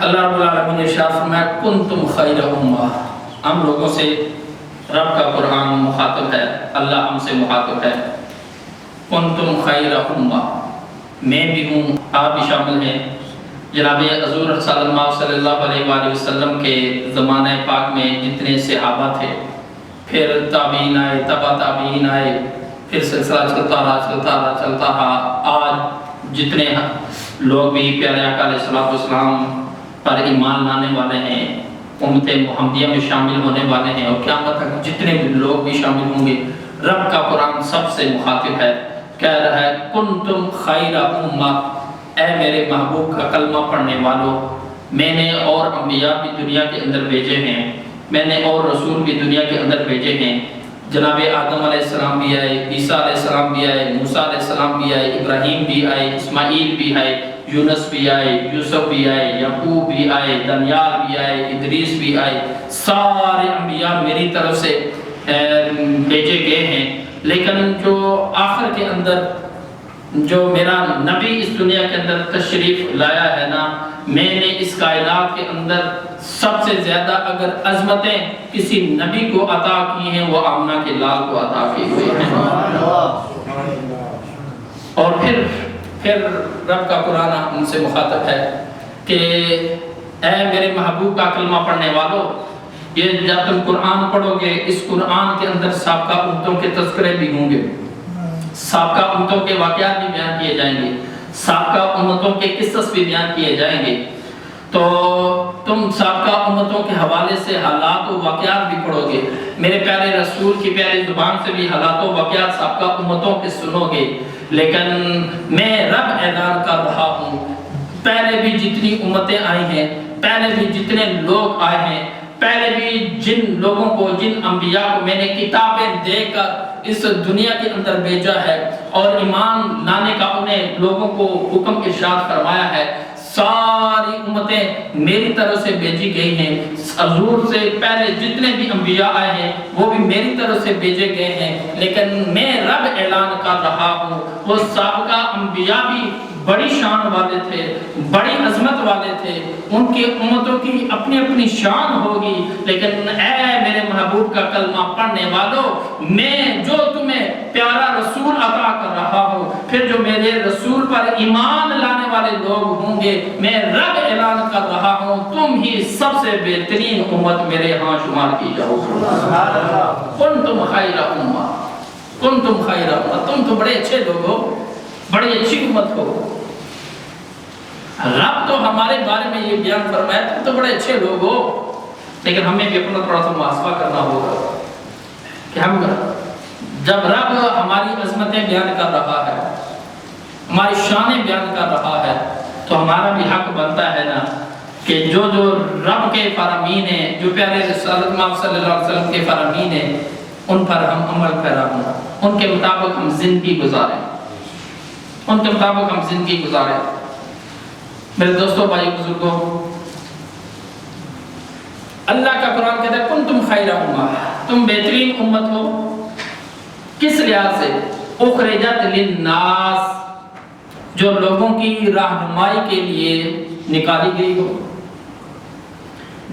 اللہ رب العالمین نے ارشاد فرمایا کنتم خیر امہ، ہم لوگوں سے رب کا قرآن مخاطب ہے، اللہ ہم سے مخاطب ہے۔ کنتم خیر امہ، میں بھی ہوں، آپ بھی شامل ہیں۔ جناب حضور صلی اللہ علیہ وآلہ وسلم کے زمانہ پاک میں جتنے صحابہ تھے، پھر تابعین آئے، تبع تابعین آئے، پھر سلسلہ چلتا رہا۔ آج جتنے لوگ بھی پیارے آقا علیہ السلام پر ایمان لانے والے ہیں، امت محمدیہ میں شامل ہونے والے ہیں، اور قیامت تک جتنے بھی لوگ بھی شامل ہوں گے، رب کا قرآن سب سے مخاطب ہے، کہہ رہا ہے کنتم خیر امہ، اے میرے محبوب کا کلمہ پڑھنے والوں، میں نے اور انبیاء بھی دنیا کے اندر بھیجے ہیں، میں نے اور رسول بھی دنیا کے اندر بھیجے ہیں۔ جناب آدم علیہ السلام بھی آئے، عیسیٰ علیہ السلام بھی آئے، موسیٰ علیہ السلام بھی آئے، ابراہیم بھی آئے، اسماعیل بھی آئے، یونس بھی آئے، یوسف بھی آئے، یعقوب بھی آئے، دانیال بھی آئے، ادریس بھی آئے۔ سارے انبیاء میری طرف سے بھیجے گئے ہیں، لیکن جو آخر کے اندر جو میرا نبی اس دنیا کے اندر تشریف لایا ہے نا، میں نے اس کائنات کے اندر سب سے زیادہ اگر عظمتیں کسی نبی کو عطا کی ہیں وہ آمنہ کے لال کو عطا کی ہوئی ہیں۔ اور پھر رب کا قرآن ہم سے مخاطب ہے کہ اے میرے محبوب کا کلمہ پڑھنے والوں، یہ جب تم قرآن پڑھو گے، اس قرآن کے اندر سابقہ امتوں کے تذکرے بھی ہوں گے، سابقہ امتوں کے واقعات بھی بیان کیے جائیں گے، سابقہ امتوں کے قصص بھی بیان کیے جائیں گے۔ تو تم سابقہ امتوں کے حوالے سے حالات و واقعات بھی پڑھو گے، میرے پیارے رسول کی پیاری زبان سے بھی حالات و واقعات سابقہ امتوں کے سنو گے، لیکن میں رب اعلان کر رہا ہوں، پہلے بھی جتنی امتیں آئی ہیں، پہلے بھی جتنے لوگ آئے ہیں، پہلے بھی جن لوگوں کو، جن انبیاء کو میں نے کتابیں دے کر اس دنیا کے اندر بھیجا ہے اور ایمان لانے کا انہیں لوگوں کو حکم ارشاد فرمایا ہے، ساری امتیں میری طرف سے بھیجی گئی ہیں۔ حضور سے پہلے جتنے بھی انبیاء آئے ہیں وہ بھی میری طرف سے بھیجے گئے ہیں، لیکن میں رب اعلان کر رہا ہوں، وہ سابقہ انبیاء بھی بڑی شان والے تھے، بڑی عظمت والے تھے، ان کی امتوں کی اپنی اپنی شان ہوگی، لیکن اے میرے محبوب کا کلمہ پڑھنے والوں، میں جو تمہیں پیارا رسول عطا کر رہا ہوں، پھر جو میرے رسول پر ایمان لانے والے لوگ ہوں گے، میں رب اعلان کر رہا ہوں تم ہی سب سے بہترین امت میرے ہاں شمار کی جاؤ۔ کنتم خیر امہ، کنتم خیر امہ، تم تو بڑے اچھے لوگ ہو، بڑی اچھی امت ہو۔ رب تو ہمارے بارے میں یہ بیان فرمایا تم تو بڑے اچھے لوگ ہو، لیکن ہمیں بھی اپنا تھوڑا سا محاسبہ کرنا ہوگا کہ ہم جب رب ہماری عظمتیں بیان کر رہا ہے، ہماری شانیں بیان کر رہا ہے، تو ہمارا بھی حق بنتا ہے نا کہ جو رب کے فرامین ہیں، جو پیارے رسول اللہ صلی اللہ علیہ وسلم کے فرامین ہیں، ان پر ہم عمل پیرا ہوں، ان کے مطابق ہم زندگی گزاریں، ان کے مطابق ہم زندگی گزاریں۔ میرے دوستوں، بھائی، بزرگوں، اللہ کا قرآن کہتا ہے کنتم خیر امہ، تم بہترین امت ہو، کس لحاظ سے؟ اخرجت للناس، جو لوگوں کی رہنمائی کے لیے نکالی گئی ہو،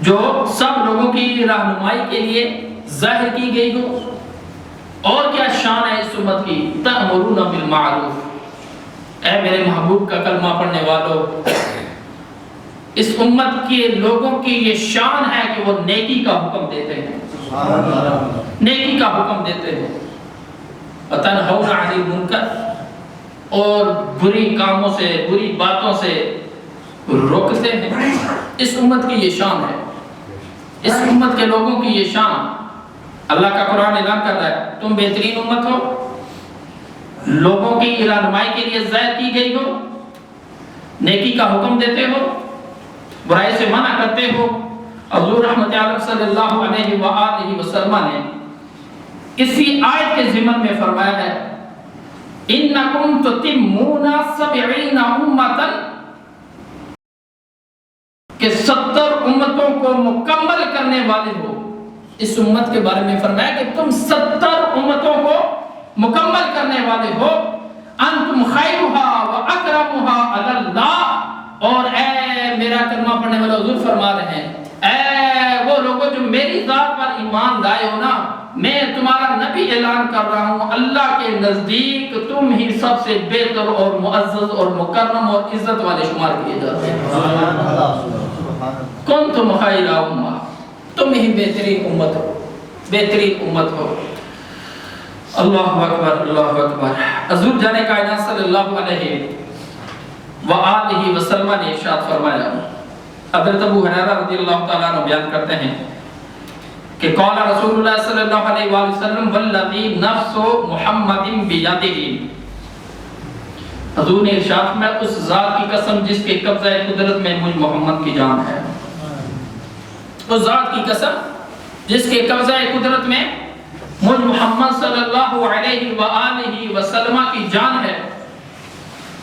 جو سب لوگوں کی رہنمائی کے لیے ظاہر کی گئی ہو۔ اور کیا شان ہے اس امت کی؟ تأمرون بالمعروف، اے میرے محبوب کا کلمہ پڑھنے والوں، اس امت کے لوگوں کی یہ شان ہے کہ وہ نیکی کا حکم دیتے ہیں، نیکی کا حکم دیتے ہیں، وَتَنْهَوْنَ عَنِ الْمُنْكَرِ، اور بری کاموں سے، بری باتوں سے روکتے ہیں۔ اس امت کی یہ شان ہے، اس امت کے لوگوں کی یہ شان۔ اللہ کا قرآن اعلان کر رہا ہے تم بہترین امت ہو، لوگوں کی رہنمائی کے لیے ظاہر کی گئی ہو، نیکی کا حکم دیتے ہو، برائی سے منع کرتے ہو۔ حضور رحمت عالم صلی اللہ علیہ وآلہ وسلم نے اسی آیت کے ضمن میں فرمایا ہے اِنَّكُمْ تُتِمُّونَ 70 أُمَّةً، کہ 70 امتوں کو مکمل کرنے والے ہو۔ اس امت کے بارے میں فرمایا کہ تم 70 امتوں کو مکمل کرنے والے ہو۔ انتم خیرها واکرمها علی اللہ، اور اے میرا کلمہ پڑھنے والے حضور فرما رہے ہیں اے وہ لوگوں جو میری ذات پر ایمان لائے ہو نا، میں تمہارا نبی اعلان کر رہا ہوں اللہ کے نزدیک تم ہی سب سے بہتر اور معزز اور مکرم اور عزت والے شمار کیے جاتے ہیں۔ کنتم خیر امہ، تم ہی بہترین امت ہو، بہترین امت ہو۔ اللہ اکبر اللہ اکبر۔ حضور جان کائنات صلی اللہ علیہ وآلہ وسلم نے ارشاد فرمایا، حضرت ابو ہریرہ رضی اللہ تعالیٰ عنہ بیان کرتے ہیں کہ قال رسول اللہ صلی اللہ علیہ وآلہ وسلم والذی نفس محمد بیدہ، حضور نے ارشاد میں اس ذات کی قسم جس کے قبضہ قدرت میں مجھ محمد کی جان ہے، اس ذات کی قسم جس کے قبضہ قدرت میں مجھ محمد صلی اللہ علیہ وآلہ وسلم کی جان ہے،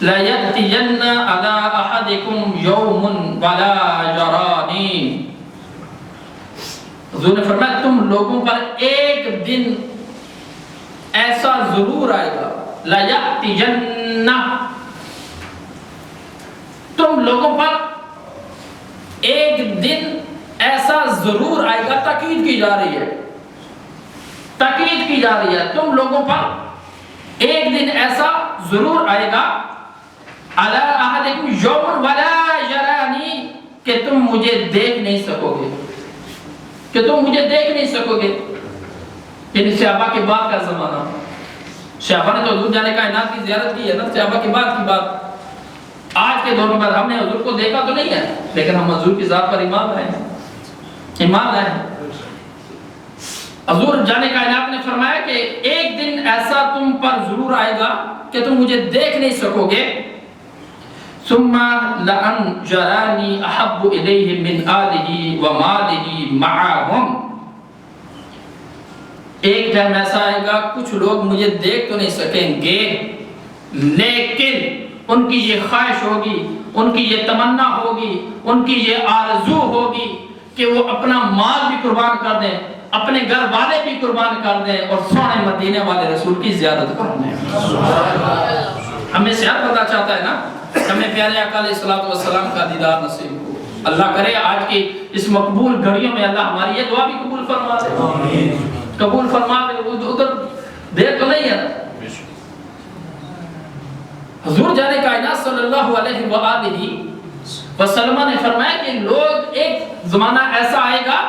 لَيَأْتِيَنَّ عَلَىٰ أَحَدِكُمْ يَوْمٌ وَلَا يَرَانِي، حضور نے فرمایا تم لوگوں پر ایک دن ایسا ضرور آئے گا، لَيَأْتِيَنَّ، تم لوگوں پر ایک دن ایسا ضرور آئے گا، تاکید کی جا رہی ہے، تاکید کی جا رہی ہے، تم لوگوں پر ایک دن ایسا ضرور آئے گا، عَلَىٰ أَحَدِكُمْ يَوْمٌ وَلَا يَرَانِي، کہ تم مجھے دیکھ نہیں سکو گے، کہ تم مجھے دیکھ نہیں سکو گے۔ یعنی صحابہ کے بعد کا زمانہ، صحابہ نے تو حضور جانے کائنات کی زیارت کی ہے نا، صحابہ کے بعد کی بات۔ آج کے دور میں ہم نے حضور کو دیکھا تو نہیں ہے، لیکن ہم حضور کی ذات پر ایمان لائے ہیں، ایمان لائے ہیں۔ حضور جانے کائنات نے فرمایا کہ ایک دن ایسا تم پر ضرور آئے گا کہ تم مجھے دیکھ نہیں سکو گے، ثم لأن جرانی احب الیہ من آلہ ومالہ معاہم، ایک ٹائم ایسا آئے گا کچھ لوگ مجھے دیکھ تو نہیں سکیں گے، لیکن ان کی یہ خواہش ہوگی، ان کی یہ تمنا ہوگی، ان کی یہ آرزو ہوگی کہ وہ اپنا مال بھی قربان کر دیں، اپنے گھر والے بھی قربان کر دیں اور سونے مدینے والے رسول کی زیارت کر دیں۔ ہمیں زیارت پتہ چاہتا ہے نا، ہمیں پیارے آقا علیہ الصلوۃ والسلام کا دیدار نصیب ہو۔ اللہ کرے آج کی اس مقبول گھڑیوں میں اللہ ہماری یہ دعا بھی قبول فرما دے، قبول فرما دے۔ ادھر دیر تو نہیں ہے۔ حضور جانے کائنات صلی اللہ علیہ وآلہ وسلم نے فرمایا کہ لوگ ایک زمانہ ایسا آئے گا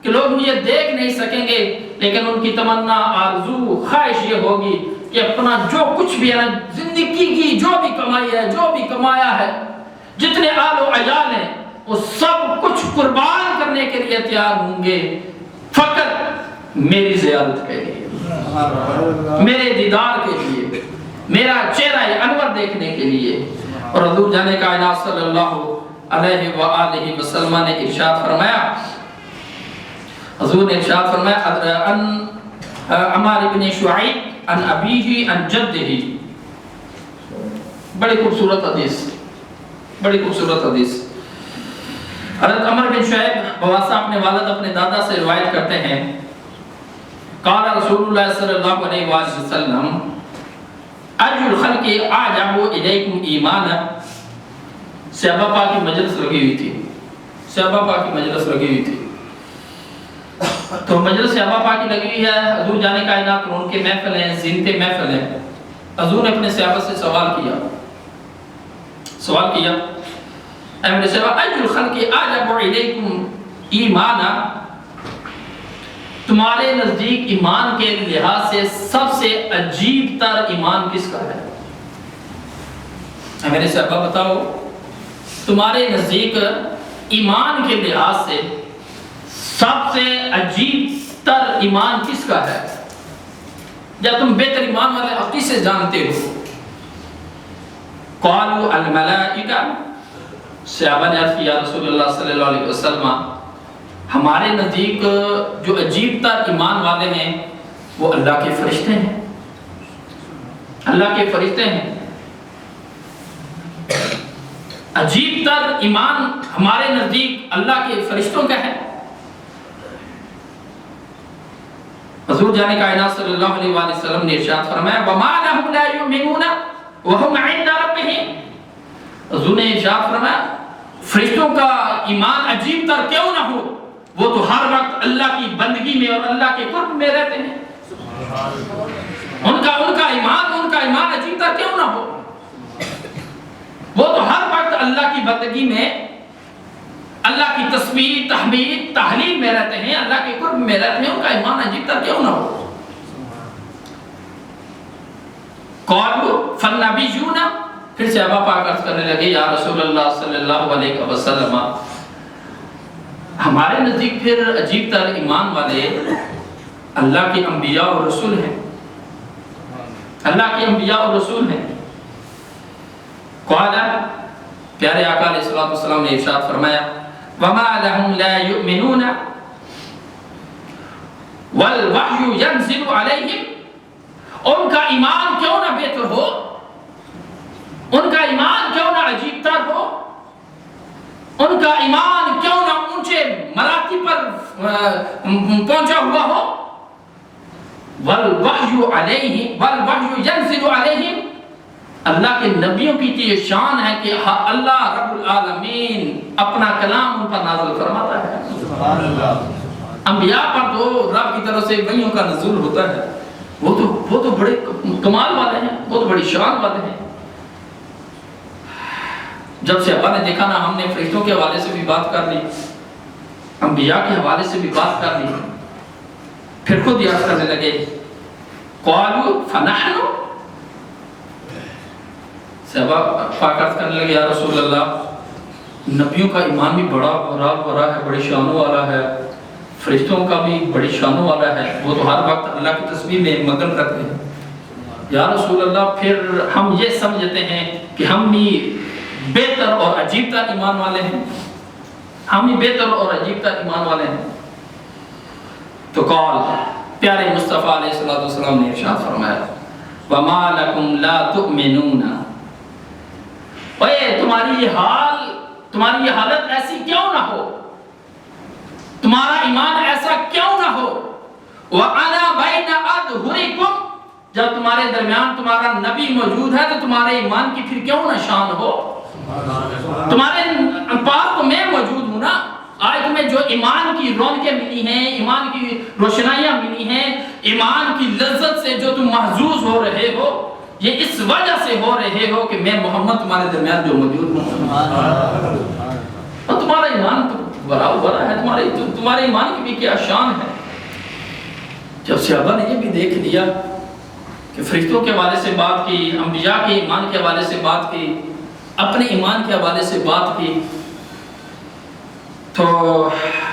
کہ لوگ مجھے دیکھ نہیں سکیں گے، لیکن ان کی تمنا آرزو خواہش یہ ہوگی کہ اپنا جو کچھ بھی ہے نا، زندگی کی جو بھی کمائی ہے، جو بھی کمایا ہے، جتنے آل و عیال ہیں، وہ سب کچھ قربان کرنے کے لیے تیار ہوں گے، فقط میری زیارت کے لیے، میرے دیدار کے لیے، میرا چہرہ انور دیکھنے کے لیے۔ اور حضور جانے کائنات صلی اللہ علیہ وآلہ وسلم نے ارشاد فرمایا، حضور نے ارشاد فرمایا ان عمار بن شعیب ان ابیہ ان جدہ، بڑی خوبصورت حدیث، بڑی خوبصورت حدیث۔ حضرت عمر بن شعیب بواسطہ اپنے والد اپنے دادا سے روایت کرتے ہیں، قال رسول اللہ صلی اللہ علیہ وآلہ وسلم اجل الخلق اعجب الیکم ایمانا، صحابہ پاک کی مجلس لگی ہوئی تھی، صحابہ پاک کی مجلس لگی ہوئی تھی، تو مجلس صحابہ پاک کی لگی ہوئی ہے، حضور جانے کائنات ان کے محفل ہیں، زینت محفل ہیں۔ حضور نے اپنے صحابہ سے سوال کیا، اے میرے صحابہ اجل الخلق اعجب الیکم ایمانا، تمہارے نزدیک ایمان کے لحاظ سے سب سے عجیب تر ایمان کس کا ہے؟ اے میرے صحابہ بتاؤ، تمہارے نزدیک ایمان کے لحاظ سے سب سے عجیب تر ایمان کس کا ہے؟ جب تم بہتر ایمان والے حقیقی سے جانتے ہو۔ قالوا الملائکہ، صحابہ نے عرض کیا رسول اللہ صلی اللہ علیہ وسلم، ہمارے نزدیک جو عجیب تر ایمان والے ہیں وہ اللہ کے فرشتے ہیں، اللہ کے فرشتے ہیں۔ عجیب تر ایمان ہمارے نزدیک اللہ کے فرشتوں کا ہے۔ حضور جانے کائنات صلی اللہ علیہ وآلہ وسلم نے ارشاد فرمایا وَمَا لَهُمْ لَا يُؤْمِنُونَ وَهُمْ عِنْدَ رَبِّهِمْ، حضور نے ارشاد فرمایا فرشتوں کا ایمان عجیب تر کیوں نہ ہو، وہ تو ہر وقت اللہ کی بندگی میں اور اللہ کے قرب میں رہتے ہیں۔ ان کا ایمان عجیب تر کیوں نہ ہو، وہ تو ہر وقت اللہ کی بندگی میں، اللہ کی تسبیح تحمید تحلیل میں رہتے ہیں، اللہ کے قرب میں رہتے ہیں، ان کا ایمان عجیب تر کیوں نہ ہو۔ قالوا فالنبیون، پھر صحابہ پاک عرض کرنے لگے یا رسول اللہ صلی اللہ علیہ وسلم ہمارے نزدیک پھر عجیب تر ایمان والے اللہ کے انبیاء اور رسول ہیں، اللہ کے انبیاء اور رسول ہیں۔ قال، پیارے آقا علیہ الصلوۃ والسلام نے ارشاد فرمایا وما لهم لا يؤمنون والوحی ينزل علیہم، ان کا ایمان کیوں نہ بہتر ہو، ان کا ایمان کیوں نہ عجیب تر ہو، ان کا ایمان کیوں نہ اونچے مراتب پر پہنچا ہوا ہو، والوحی علیہم والوحی ينزل علیہم، اللہ کے نبیوں کی یہ شان ہے کہ اللہ رب العالمین اپنا کلام ان پر نازل فرماتا ہے۔ سبحان اللہ۔ انبیاء پر تو رب کی طرف سے وحیوں کا نزول ہوتا ہے، وہ تو بڑے کمال والے ہیں، وہ تو بڑی شان والے ہیں۔ جب سے ابا نے دیکھا نا ہم نے فرشتوں کے حوالے سے بھی بات کر لی، انبیاء کے حوالے سے بھی بات کر لی، پھر خود یاد کرنے لگے قالوا فنحن، صحابہ پاک عرض کرنے لگے یا رسول اللہ نبیوں کا ایمان بھی بڑا ہے، بڑی شانوں والا ہے، فرشتوں کا بھی بڑی شانوں والا ہے، وہ تو ہر وقت اللہ کی تسبیح میں مگن رہتے ہیں۔ یا رسول اللہ پھر ہم یہ سمجھتے ہیں کہ ہم بھی بہتر اور عجیب تر ایمان والے ہیں، ہم بھی بہتر اور عجیب تر ایمان والے ہیں۔ تو قال، پیارے مصطفیٰ علیہ الصلوۃ والسلام نے ارشاد فرمایا وما لکم لا تؤمنون، اے تمہاری یہ حالت ایسی کیوں نہ ہو، تمہارا ایمان ایسا کیوں نہ ہو، وَأَنَا بَيْنَ أَظْهُرِكُمْ، جب تمہارے درمیان تمہارا نبی موجود ہے تو تمہارے ایمان کی پھر کیوں نہ شان ہو، تمہارے پاس تو میں موجود ہوں نا۔ آج تمہیں جو ایمان کی رونقیں ملی ہیں، ایمان کی روشنائیاں ملی ہیں، ایمان کی لذت سے جو تم محظوظ ہو رہے ہو، یہ اس وجہ سے ہو رہے ہو کہ میں محمد تمہارے درمیان جو موجود ہوں، اور تمہارا ایمان تو بڑا ہے، تمہارے ایمان کی بھی کیا شان ہے۔ جب صحابہ نے یہ بھی دیکھ لیا کہ فرشتوں کے حوالے سے بات کی، انبیاء کے ایمان کے حوالے سے بات کی، اپنے ایمان کے حوالے سے بات کی، تو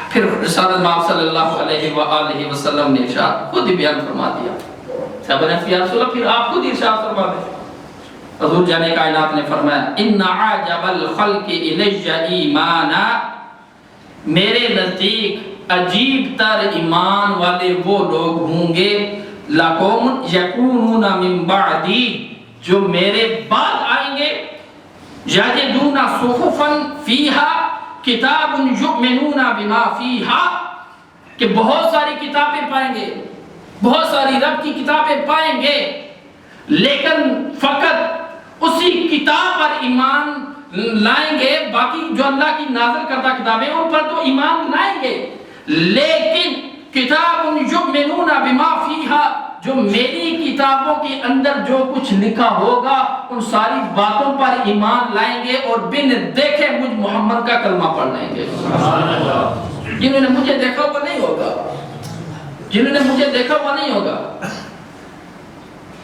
پھر رسالت مآب صلی اللہ علیہ وآلہ وسلم نے ارشاد خود ہی بیان فرما دیا۔ صحابہ نے یا رسول اللہ پھر آپ خود ہی ارشاد فرما دیں۔ حضور جانے کائنات نے فرمایا ان عجب الخلق الی ایمانا، میرے نزدیک عجیب تر ایمان والے وہ لوگ ہوں گے لقوم یکونون من بعدی، جو میرے بعد آئیں گے، یجدون صحفا فیہا کتاب یؤمنون بما فیہا، کہ بہت ساری کتابیں پائیں گے، بہت ساری رب کی کتابیں پائیں گے، لیکن فقط اسی کتاب پر ایمان لائیں گے، باقی جو اللہ کی نازل کردہ کتابیں ان پر تو ایمان لائیں گے، لیکن کتاب یؤمنون بما فیہا، جو میری کتابوں کے اندر جو کچھ لکھا ہوگا ان ساری باتوں پر ایمان لائیں گے اور بن دیکھے مجھ محمد کا کلمہ پڑھ لیں گے۔ جنہوں نے مجھے دیکھا وہ نہیں ہوگا، جنہوں نے مجھے دیکھا وہ نہیں ہوگا،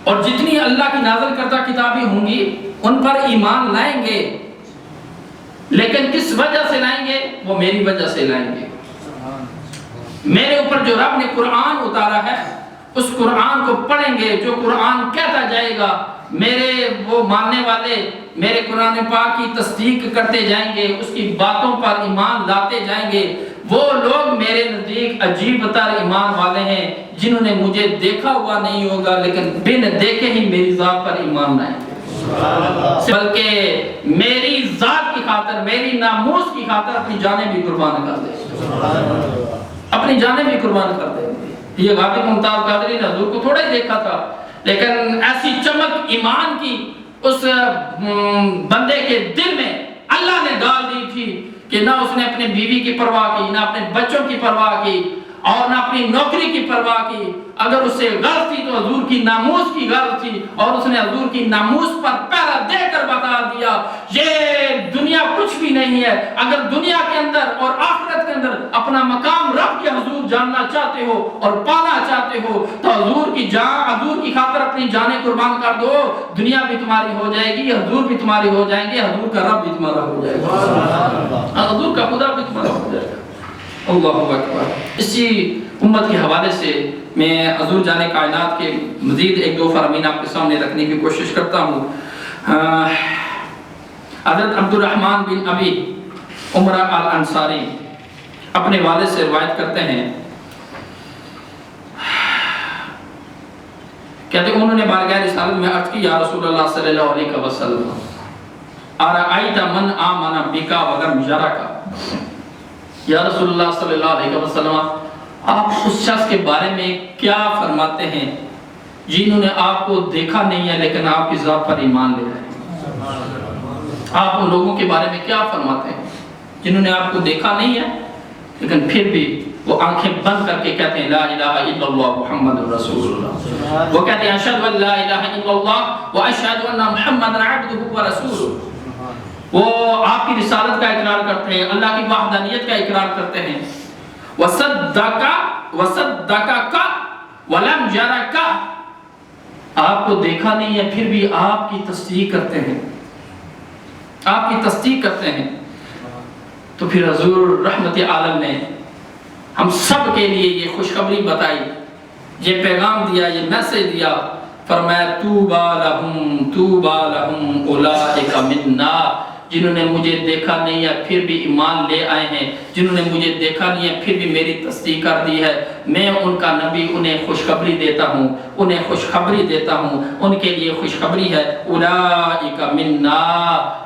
اور جتنی اللہ کی نازل کردہ کتابیں ہوں گی ان پر ایمان لائیں گے، لیکن کس وجہ سے لائیں گے؟ وہ میری وجہ سے لائیں گے۔ میرے اوپر جو رب نے قرآن اتارا ہے اس قرآن کو پڑھیں گے، جو قرآن کہتا جائے گا میرے وہ ماننے والے میرے قرآن پاک کی تصدیق کرتے جائیں گے، اس کی باتوں پر ایمان لاتے جائیں گے، وہ لوگ میرے نزدیک عجیب تر ایمان والے ہیں جنہوں نے مجھے دیکھا ہوا نہیں ہوگا لیکن بن دیکھے ہی میری ذات پر ایمان لائیں گے، بلکہ میری ذات کی خاطر، میری ناموس کی خاطر اپنی جانیں بھی قربان کر دیں، اپنی جانیں بھی قربان کر دیں۔ یہ غالب ممتاز قادری نے حضور کو تھوڑا ہی دیکھا تھا، لیکن ایسی چمک ایمان کی اس بندے کے دل میں ڈال دی تھی کہ نہ اس نے اپنے بیوی کی پرواہ کی، نہ اپنے بچوں کی پرواہ کی، اور نہ اپنی نوکری کی پرواہ کی۔ اگر اس سے غرض تھی تو حضور کی ناموس کی غرض تھی، اور اس نے حضور کی ناموس پر پہرا دے کر بتا دیا یہ دنیا کچھ بھی نہیں ہے۔ اگر دنیا کے اندر اور آخرت کے اندر اپنا مقام رب کے حضور جاننا چاہتے ہو اور پانا چاہتے ہو تو حضور کی جان، حضور کی خاطر اپنی جانیں قربان کر دو، دنیا بھی تمہاری ہو جائے گی، حضور بھی تمہاری ہو جائیں گے، حضور کا رب بھی تمہارا ہو جائے گا، حضور کا خدا بھی تمہارا ہو جائے گا۔ اللہ اکبر۔ اسی امت کے حوالے سے میں حضور جانے کائنات کے مزید ایک دو فرامین آپ کے سامنے رکھنے کی کوشش کرتا ہوں۔ حضرت عبد الرحمن بن ابی عمرہ الانصاری اپنے والد سے روایت کرتے ہیں، کہتے انہوں نے بارگاہ رسالت میں عرض کی، یا رسول اللہ صلی اللہ علیہ وسلم ارأیت من آمن بکا ولم یرک، یا رسول اللہ صلی اللہ علیہ وسلم آپ اس شخص کے بارے میں کیا فرماتے ہیں جنہوں نے آپ کو دیکھا نہیں ہے لیکن آپ کی ذات پر ایمان لے رہے ہیں؟ آپ ان لوگوں کے بارے میں کیا فرماتے ہیں جنہوں نے آپ کو دیکھا نہیں ہے لیکن پھر بھی وہ آنکھیں بند کر کے کہتے ہیں لا الہ الا اللہ محمد رسول اللہ، وہ کہتے ہیں اشہد ان لا الہ الا اللہ واشہد ان محمد عبدہ ورسولہ، وہ آپ کی رسالت کا اقرار کرتے ہیں، اللہ کی وحدانیت کا اقرار کرتے ہیں، وصدق ولم یرک، آپ کو دیکھا نہیں ہے پھر بھی آپ کی تصدیق کرتے ہیں، آپ کی تصدیق کرتے ہیں۔ تو پھر حضور رحمت عالم نے ہم سب کے لیے یہ خوشخبری بتائی، یہ پیغام دیا، یہ میسج دیا، فرمایا طوبی لہم اولئک منا، جنہوں نے مجھے دیکھا نہیں ہے پھر بھی ایمان لے آئے ہیں، جنہوں نے مجھے دیکھا نہیں ہے پھر بھی میری تصدیق کر دی ہے، میں ان کا نبی، انہیں خوشخبری دیتا ہوں، انہیں خوشخبری دیتا ہوں، ان کے لیے خوشخبری ہے اولئک منا،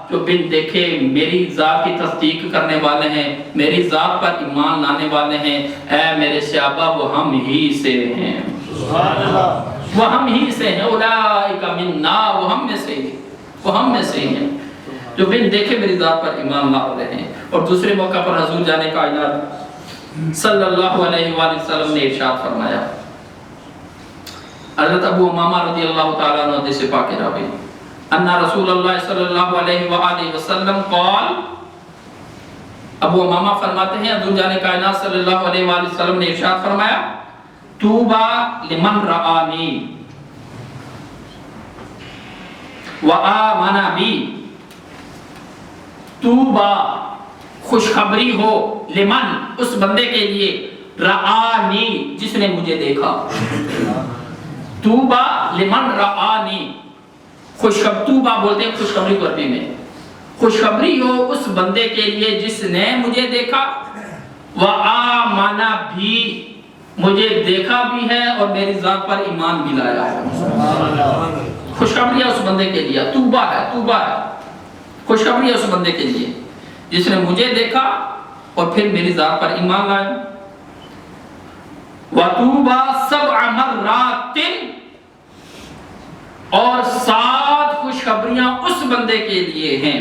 جو بن دیکھے میری ذات کی تصدیق کرنے والے ہیں، میری ذات پر ایمان لانے والے ہیں، اے میرے صحابہ وہ ہم ہی سے ہیں، وہ ہم ہی سے ہیں، اولئک منا، وہ ہم میں سے ہی، وہ ہم میں سے ہی ہیں جو بن دیکھے میری ذات پر ایمان لا رہے ہیں۔ اور دوسرے موقع پر حضور جانے کائنات صلی اللہ علیہ وآلہ وسلم نے ارشاد فرمایا، حضرت ابو امامہ رضی اللہ تعالیٰ عنہ حدیث پاک راوی، ان رسول اللہ صلی اللہ علیہ وآلہ وسلم قال، ابو امامہ فرماتے ہیں حضور جانے کائنات صلی اللہ علیہ وآلہ وسلم نے ارشاد فرمایا، طوبی لمن رآنی وآمن بی، طوبی خوشخبری ہو، لمن اس بندے کے لیے، رآنی جس نے مجھے دیکھا، طوبی لمن رآنی، طوبی بولتے ہیں خوشخبری کو عربی میں، خوشخبری ہو اس بندے کے لیے جس نے مجھے دیکھا، وآمن بھی، مجھے دیکھا بھی ہے اور میری ذات پر ایمان بھی لایا ہے۔ خوشخبری ہے اس بندے کے لیے، طوبی ہے، طوبی ہے، خوشخبری ہے اس بندے کے لیے جس نے مجھے دیکھا اور پھر میری ذات پر ایمان لایا۔ وَطُوبَى سَبْعَ مَرَّاتٍ، اور 7 خوشخبریاں اس بندے کے لیے ہیں،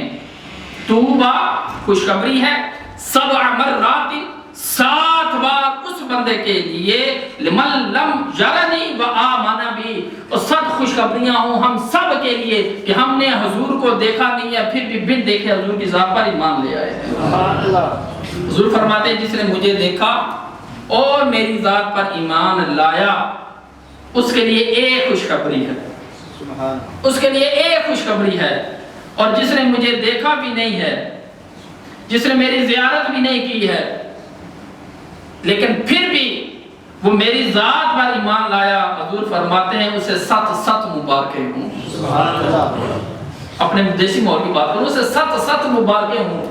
طوبیٰ خوشخبری ہے، 7 مرات 7 بار اس بندے کے لیے، لمن لم یرنی وآمن بی، اور 7 خوشخبریاں ہوں ہم سب کے لیے کہ ہم نے حضور کو دیکھا نہیں ہے پھر بھی بن دیکھے حضور کی ذات پر ایمان لے آئے ہیں۔ حضور فرماتے ہیں جس نے مجھے دیکھا اور میری ذات پر ایمان لایا اس کے لیے ایک خوشخبری ہے، اس کے لیے ایک خوشخبری ہے، اور جس نے مجھے دیکھا بھی نہیں ہے، جس نے میری زیارت بھی نہیں کی ہے لیکن پھر بھی وہ میری ذات پر ایمان لایا، حضور فرماتے ہیں اسے 7 مبارکیں ہوں۔ اپنے دیسی مور کی بات کروں، اسے 7 مبارکیں ہوں۔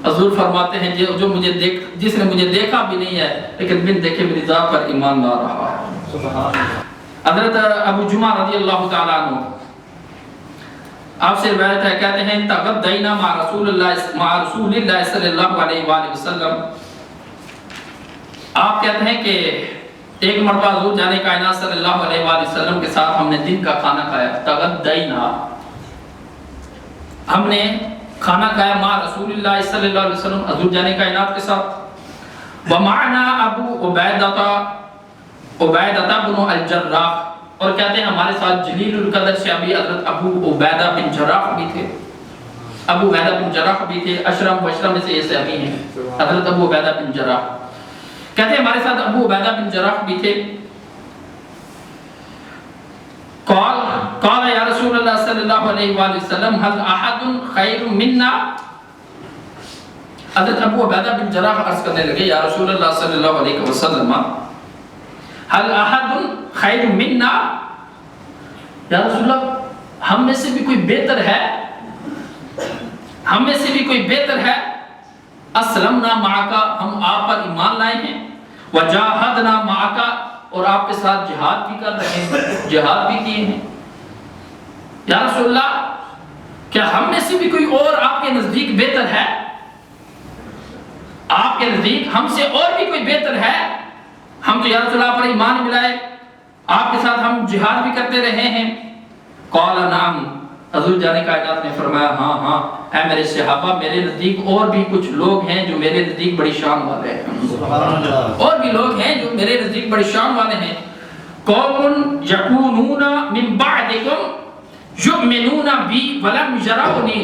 حضور فرماتے ہیں جو مجھے جس نے مجھے دیکھا بھی نہیں ہے لیکن بن دیکھے میری ذات پر ایمان لا رہا ہے۔ حضرت ابو جمعہ رضی اللہ تعالیٰ عنہ آپ سے روایت ہے، کہتے ہیں تغدینا مع رسول اللہ صلی اللہ علیہ وآلہ وسلم، آپ کہتے ہیں کہ ایک مرتبہ حضور جانے کائنات صلی اللہ علیہ وآلہ وسلم کے ساتھ ہم نے دن کا کھانا کھایا، تغدینا، ہم نے کھانا کھایا مع رسول اللہ صلی اللہ علیہ وسلم حضور جانے کائنات کے ساتھ. ومعنا ابو عبیدہ بن الجراح، اور کہتے ہیں ہمارے ساتھ جلیل القدر صحابی حضرت ابو عبیدہ بن جراح بھی تھے. ابو عبیدہ بن جراح بھی تھے، اشرم بشرم میں سے یہ صحابی ہیں حضرت ابو عبیدہ بن جراح. کہتے ہیں ہمارے ساتھ ابو عبیدہ بن جراح بھی تھے. قال یا رسول اللہ صلی اللہ علیہ وآلہ وسلم هل احد خیر منا. حضرت ابو عبیدہ بن جراح عرض کرنے لگے یا رسول اللہ صلی اللہ علیہ وسلم هل احد خیر منا، یا رسول اللہ ہم میں سے بھی کوئی بہتر ہے، ہم میں سے بھی کوئی بہتر ہے. اسلمنا معک، ہم آپ پر ایمان لائے ہیں. وجاہدنا معک، اور آپ کے ساتھ جہاد بھی کر رہے ہیں، جہاد بھی کیے ہیں. یا رسول اللہ کیا ہم میں سے بھی کوئی اور آپ کے نزدیک بہتر ہے؟ آپ کے نزدیک ہم سے اور بھی کوئی بہتر ہے؟ ہم تو یا رسول اللہ پر ایمان ملائے، آپ کے ساتھ ہم جہاد بھی کرتے رہے ہیں. قال نعم، حضور جانے کائنات نے فرمایا ہاں ہاں اے میرے صحابہ، میرے نزدیک اور بھی کچھ لوگ ہیں جو میرے نزدیک بڑی شان والے ہیں. اور بھی لوگ ہیں جو میرے نزدیک بڑی شان والے ہیں. قوم یکونون من بعدکم یؤمنون بی ولم یرونی.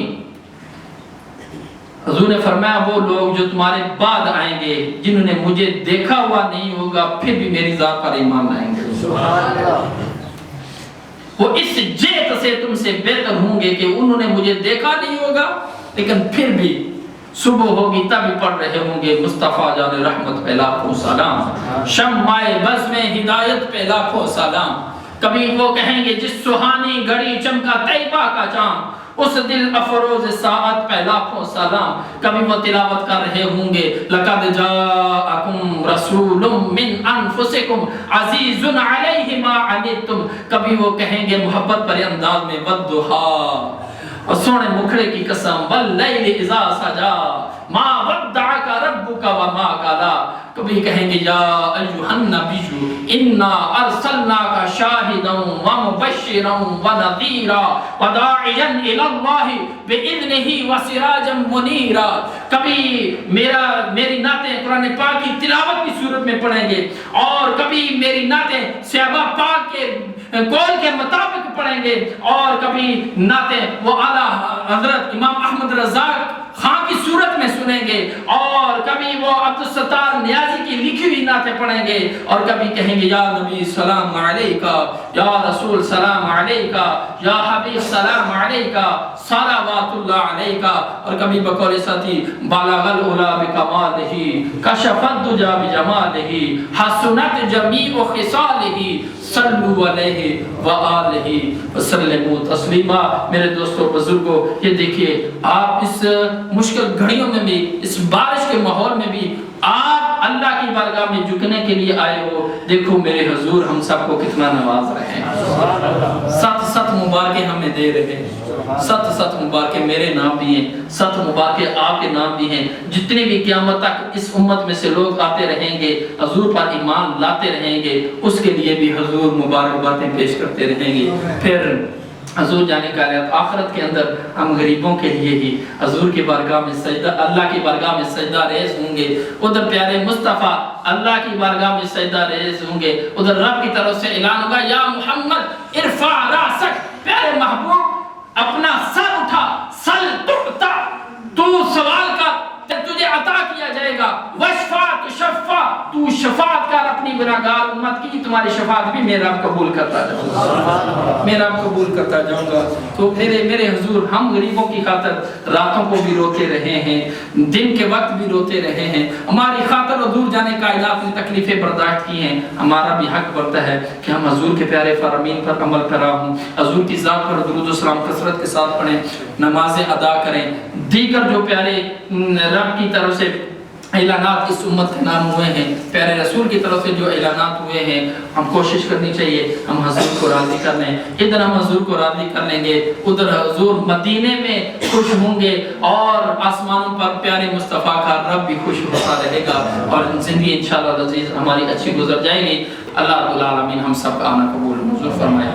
حضور نے فرمایا وہ لوگ جو تمہارے بعد آئیں گے جنہوں نے مجھے دیکھا ہوا نہیں ہوگا پھر بھی میری ذات پر ایمان لائیں گے. سبحان اللہ. وہ اس جیت سے تم سے بہتر ہوں گے کہ انہوں نے مجھے دیکھا نہیں ہوگا لیکن پھر بھی صبح ہوگی تب پڑھ رہے ہوں گے مصطفیٰ جان رحمت پہ لاکھوں سلام، شمع بز میں ہدایت پہ لاکھوں سلام. کبھی وہ کہیں گے جس سہانی گھڑی چمکا طیبہ کا چاند، اس دل افروز ساعت پہ لاکھوں سلام. کبھی وہ تلاوت کر رہے ہوں گے لقد جاءکم رسول من انفسکم عزیز علیہ ما عنتم. کبھی وہ کہیں گے محبت پر انداز میں والضحیٰ، اور سونے مکھڑے کی قسم واللیل اذا سجا ما ودعک ربک وما قلا. کبھی کہیں گے یا ایھا النبی انا ارسلناک شاہدا ومبشرا ونذیرا وداعیا الی اللہ باذنہ وسراجا منیرا. کبھی میری نعتیں قرآن پاک کی تلاوت کی صورت میں پڑھیں گے، اور کبھی میری نعتیں صحابہ پاک کے قول کے مطابق پڑھیں گے، اور کبھی نعتیں وہ اعلیٰ حضرت امام احمد رزاق خان کی صورت میں سنیں گے، اور کبھی وہ عبدالستار نیازی کی لکھی ہوئی نعتیں پڑھیں گے، اور کبھی کہیں گے یا نبی سلام علیکہ، یا رسول سلام علیکہ، یا حبیب سلام علیکہ، صلوات اللہ علیکہ. اور کبھی بقول ساتھی بالغ العلا بکمالہ کشف الدجی بجمالہ حسنت جمیع خصالہ صلو علیہ وآلہ وسلموا تسلیما. میرے دوستو بزرگوں، یہ دیکھیے آپ اس مشکل گھڑیوں میں بھی، اس بارش کے ماحول میں بھی آپ اللہ کی بارگاہ میں جھکنے کے لیے آئے ہو. دیکھو میرے حضور ہم سب کو کتنا نواز رہے ہیں، 7 مبارکیں ہمیں دے رہے ہیں. 7 مبارکیں میرے نام بھی ہیں، 7 مبارکیں آپ کے نام بھی ہیں. جتنے بھی قیامت تک اس امت میں سے لوگ آتے رہیں گے، حضور پر ایمان لاتے رہیں گے، اس کے لیے بھی حضور مبارک باتیں پیش کرتے رہیں گے. پھر حضور جانے کا آیات آخرت کے اندر ہم غریبوں کے لیے ہی حضور کی بارگاہ میں سجدہ، اللہ کی بارگاہ میں سجدہ ریز ہوں گے. ادھر پیارے مصطفیٰ اللہ کی بارگاہ میں سجدہ ریز ہوں گے. ادھر رب کی طرف سے اعلان ہوگا یا محمد ارفع راسک، پیارے محبوب اپنا سر اٹھا، سل تعطا، تو سوال کر تجھے عطا کیا جائے گا. وشفع تشفع، تو شفاعت کر اپنی گناہگار امت کی، تمہاری شفاعت بھی میرا رب قبول کرتا جاؤں گا، میرا رب قبول کرتا جاؤں گا. تو میرے حضور ہم غریبوں کی خاطر راتوں کو بھی روتے رہے ہیں، دن کے وقت بھی روتے رہے ہیں. ہماری خاطر حضور جانے کائنات نے تکلیفیں برداشت کی ہیں. ہمارا بھی حق بنتا ہے کہ ہم حضور کے پیارے فرامین پر عمل کرا ہوں، حضور کی ذات پر درود و سلام کثرت کے ساتھ پڑھیں، نمازیں ادا کریں. دیگر جو پیارے رب کی طرف سے اعلانات اس امت کے نام ہوئے ہیں، پیارے رسول کی طرف سے جو اعلانات ہوئے ہیں، ہم کوشش کرنی چاہیے ہم حضور کو راضی کر لیں. ادھر ہم حضور کو راضی کر لیں گے، ادھر حضور مدینے میں خوش ہوں گے، اور آسمانوں پر پیارے مصطفیٰ کا رب بھی خوش ہوتا رہے گا، اور زندگی انشاءاللہ عزیز ہماری اچھی گزر جائے گی. اللہ رب العالمین ہم سب کا آنا قبول منظور فرمائے.